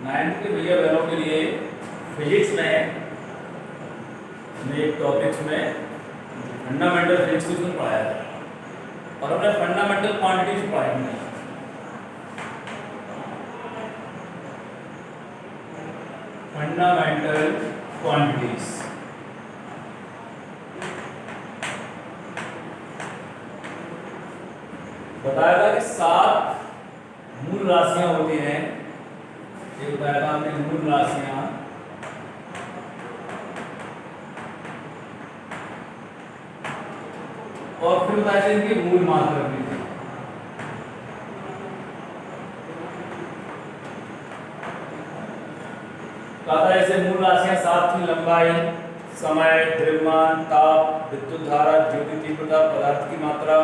Ninth के भैया बहनों के लिए फिजिक्स में एक टॉपिक्स में फंडामेंटल फिजिक्स को पढ़ाया था और हमने फंडामेंटल क्वांटिटीज पढ़ाई हैं। फंडामेंटल क्वांटिटीज बताया था कि 7 मूल राशियां होती हैं। ये बताया था हमने मूल राशियां, और फिर बताया था इनके मूल मात्रक भी थे। कहा था ऐसे मूल राशियां 7 थी: लंबाई, समय, द्रव्यमान, ताप, विद्युत धारा, ज्योति तीव्रता, पदार्थ की मात्रा।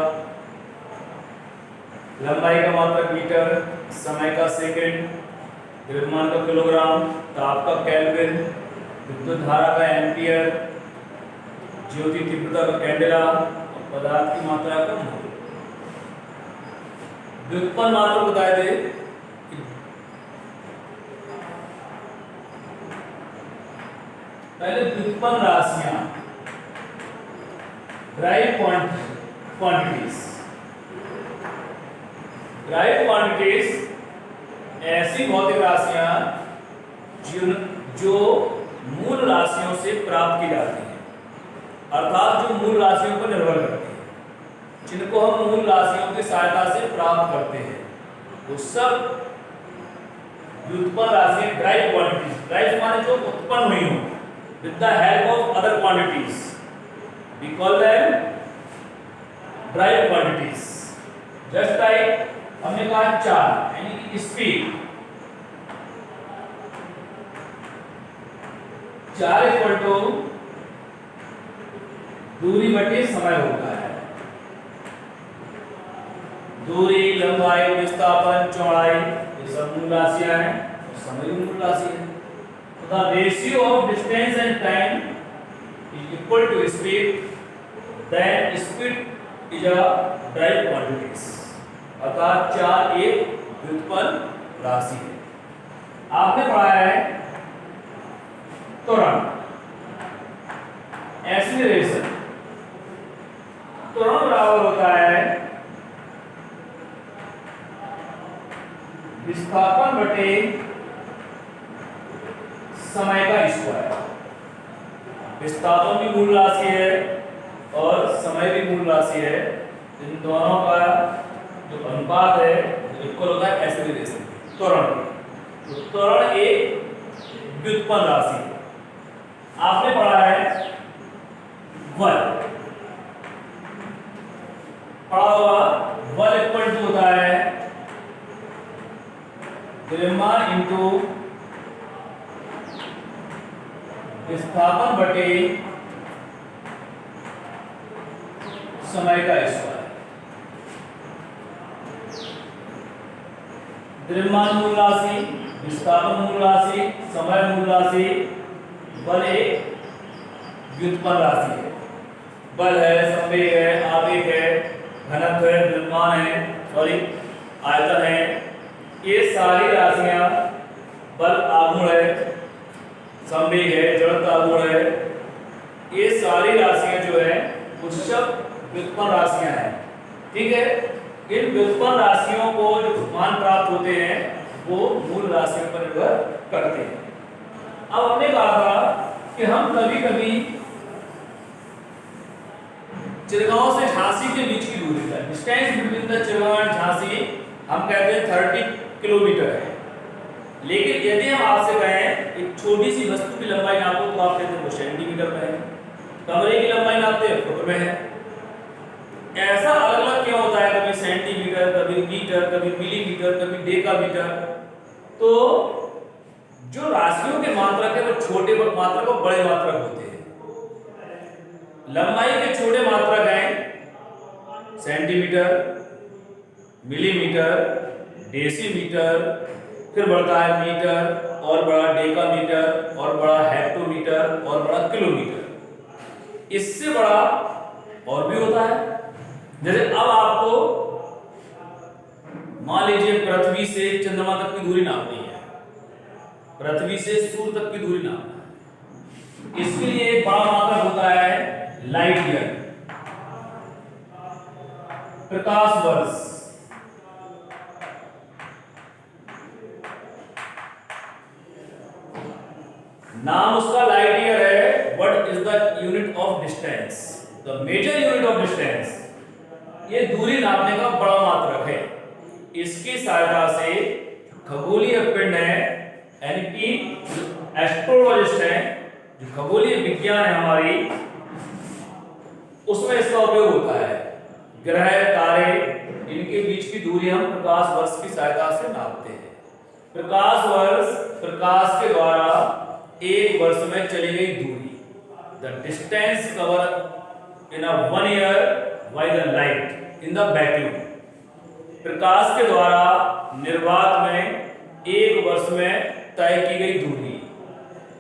लंबाई का मात्रक मीटर, समय का सेकंड, द्रव्यमान का किलोग्राम, ताप का केल्विन, विद्युत धारा का एम्पियर, ज्योति तीव्रता का कैंडेला और पदार्थ की मात्रा का मोल। व्युत्पन्न मात्रक बताए थे कि पहले व्युत्पन्न राशियां, ड्राइव क्वांटिटीज। ड्राइव क्वांटिटीज ऐसी भौतिक राशियां जो मूल राशियों से प्राप्त की जाती हैं, अर्थात जो मूल राशियों पर निर्भर करती हैं, जिनको हम मूल राशियों की सहायता से प्राप्त करते हैं, वो सब व्युत्पन्न राशियां ड्राइव क्वांटिटीज। ड्राइव माने जो उत्पन्न हुई हो with the help of other quantities, we call them drive quantities. Just like हमने कहा चाल यानी कि स्पीड, चाल इक्वल टू दूरी बटे समय होता है। दूरी, लंबाई, विस्थापन, चौड़ाई, ये सब मूल राशियां हैं और समय भी मूल राशि है। The ratio of distance and time is equal to speed, then speed is a drive quantities। अर्थात चाल एक व्युत्पन्न राशि है। आपने पढ़ा है त्वरण, एक्सीलरेशन। त्वरण बराबर होता है विस्थापन बटे समय का स्क्वायर। विस्थापन भी मूल राशि है और समय भी मूल राशि है। इन दोनों का जो अनुपात है इक्वल होता है एक्सीलरेशन, त्वरण। तो त्वरण एक व्युत्पन्न राशि है। आपने पढ़ा है बल, पढ़ा होगा बल इक्वल टू होता है द्रव्यमान इंटू विस्थापन बटे समय का स्क्वायर। द्रव्यमान मूल राशि, विस्थापन मूल राशि, समय मूल राशि, बल एक व्युत्पन्न राशि है। बल है, संवेग है, आवेग है, घनत्व है, द्रव्यमान है, सॉरी आयतन है, ये सारी राशियां, बल आघूर्ण है, संवेग है, जड़ता गुण है, ये सारी राशियां जो है वो सब व्युत्पन्न राशियां हैं। ठीक है, इन व्युत्पन्न राशियों को जो मान प्राप्त होते हैं वो मूल राशियों पर निर्भर करते हैं। अब हमने कहा था कि हम कभी कभी चिरगांव से झांसी के बीच की दूरी है, distance between the Chirgaon and Jhansi, हम कहते हैं 30 किलोमीटर है। लेकिन यदि हम आपसे कहें एक छोटी सी वस्तु की लंबाई नापो तो आप कहते हैं वो सेंटीमीटर में है, कमरे की लंबाई नापते हैं फुट में है। ऐसा अलग अलग क्यों होता है, कभी सेंटीमीटर, कभी मीटर, कभी मिलीमीटर, कभी डेकामीटर। तो जो राशियों के मात्रक है वो छोटे मात्रक और बड़े मात्रक होते हैं। लंबाई के छोटे मात्रक हैं सेंटीमीटर, मिलीमीटर, डेसीमीटर, फिर बढ़ता है मीटर और बड़ा डेकामीटर और बड़ा हेक्टोमीटर और बड़ा किलोमीटर। इससे बड़ा और भी होता है। जैसे अब आपको मान लीजिए पृथ्वी से चंद्रमा तक की दूरी नापनी है, पृथ्वी से सूर्य तक की दूरी नापना है। इसके लिए एक बड़ा मात्रक होता है लाइट ईयर, प्रकाश वर्ष। नाम उसका लाइट ईयर है। What is the unit of distance? The major unit of distance. ये दूरी नापने का बड़ा मात्रक है। इसकी सहायता से खगोलीय पिंड है, यानी कि एस्ट्रोलॉजिस्ट है, जो खगोलीय विज्ञान है हमारी, उसमें इसका उपयोग होता है। ग्रह तारे इनके बीच की दूरी हम प्रकाश वर्ष की सहायता से नापते हैं। प्रकाश वर्ष प्रकाश के द्वारा एक वर्ष में चली गई दूरी। The distance cover in a 1 year by the light in the vacuum. प्रकाश के द्वारा निर्वात में एक वर्ष में तय की गई दूरी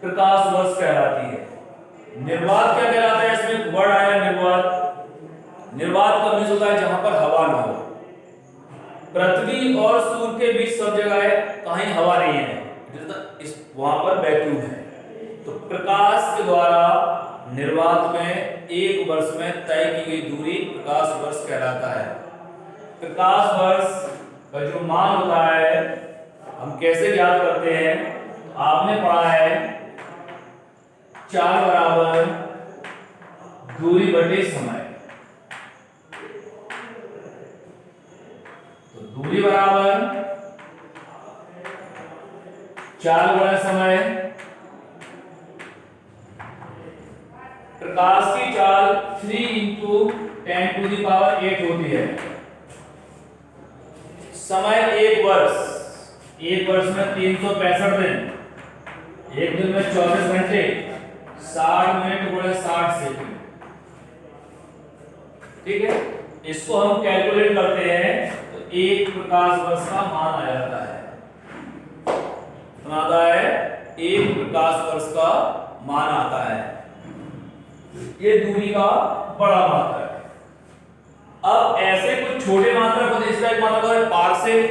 प्रकाश वर्ष कहलाती है। निर्वात क्या कहलाता है? इसमें एक वर्ड आया निर्वात। निर्वात का मीन्स होता है जहां पर हवा ना हो। पृथ्वी और सूर्य के बीच सब जगह है, कहीं हवा नहीं है, वहां पर वैक्यूम है। तो प्रकाश के द्वारा निर्वात में एक वर्ष में तय की गई दूरी प्रकाश वर्ष कहलाता है। प्रकाश वर्ष का जो मान होता है हम कैसे ज्ञात करते हैं? आपने पढ़ा है 4 बराबर दूरी बटे समय। तो दूरी बराबर 4 गुणा समय। प्रकाश की चाल 3 × 10⁸ होती है। समय एक वर्ष में 365 दिन, एक दिन में 24 घंटे, 60 मिनट गुणे 60 सेकंड। ठीक है, इसको हम कैलकुलेट करते हैं तो एक प्रकाश वर्ष का मान आ जाता है। आता है एक प्रकाश वर्ष का मान आता है। ये दूरी का बड़ा मात्रक है। अब ऐसे कुछ छोटे मात्रक होते हैं, इसका एक मात्रक है पार्सेक,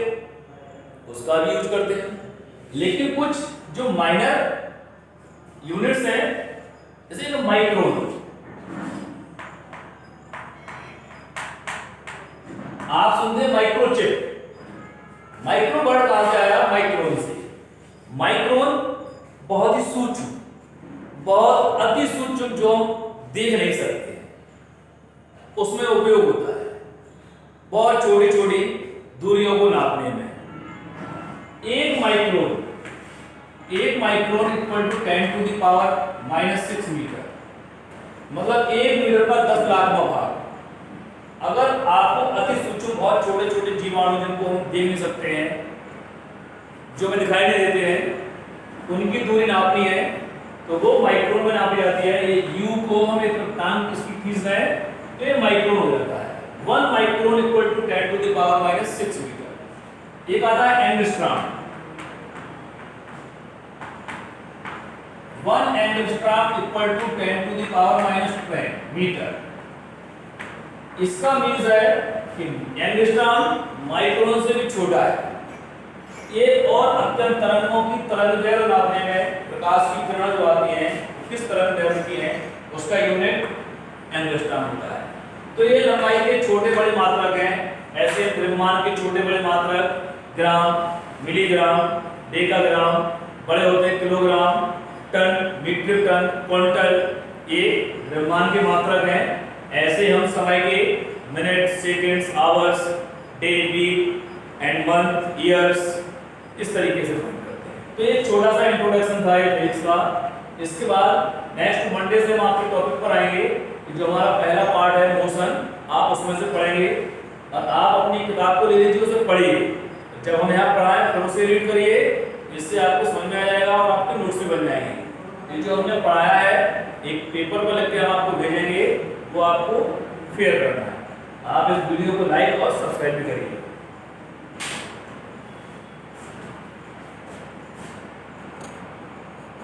उसका भी यूज करते हैं। लेकिन कुछ जो माइनर यूनिट्स हैं, जैसे माइक्रोन, आप सुनते हैं माइक्रोचिप। माइक्रो वर्ड कहां से आया? माइक्रोन से। माइक्रोन बहुत ही सूक्ष्म, बहुत अति सूक्ष्म, जो हम देख नहीं सकते, उसमें उपयोग होता है बहुत छोटी छोटी दूरियों को नापने में। एक माइक्रोन इक्वल टू 10⁻⁻6 मीटर, मतलब 1 मीटर का 10 लाखवां भाग। अगर आपको अति सूक्ष्म बहुत छोटे छोटे जीवाणु जिनको हम देख नहीं सकते हैं, जो हमें दिखाई नहीं देते हैं, उनकी दूरी नापनी है तो वो माइक्रोन में नापी जाती है। ये U को हम एक रफ्तार इसकी खींच रहे हैं तो ये माइक्रोन हो जाता है। 1 माइक्रोन इक्वल टू 10⁻⁻6 मीटर। एक आता है angstrom. 1 angstrom equal to 10⁻⁻12 metre. इसका मीन्स है कि एंगस्ट्रॉम माइक्रोन से भी छोटा है। ये और अत्यंत तरंगों की तरंग दैर्घ्य नापने में प्रकाश की किरण जो आती है किस तरंग दैर्घ्य की है, उसका यूनिट एंगस्ट्रॉम होता है। तो ये लंबाई के छोटे बड़े मात्रक हैं। ऐसे द्रव्यमान के छोटे बड़े मात्रक ग्राम, मिलीग्राम, डेकाग्राम, बड़े होते हैं kilogram, ton, metric ton, quintal, ये द्रव्यमान के मात्रक हैं। ऐसे हम समय के minute, seconds, hours, day, week and month, years, इस तरीके से फॉर्म करते हैं। तो ये छोटा सा इंट्रोडक्शन था ये फिजिक्स का। इसके बाद नेक्स्ट मंडे से हम आपके टॉपिक पर आएंगे कि जो हमारा पहला पार्ट है मोशन, आप उसमें से पढ़ेंगे और आप अपनी किताब को ले लीजिए, उसे पढ़िए। जब हम यहाँ पढ़ाएं फिर उसे रीड करिए, इससे आपको समझ में आ जाएगा और आपके नोट्स भी बन जाएंगे। ये जो हमने पढ़ाया है एक पेपर पर लिख के हम आपको भेजेंगे, वो आपको शेयर करना है। आप इस वीडियो को लाइक और सब्सक्राइब भी करिए।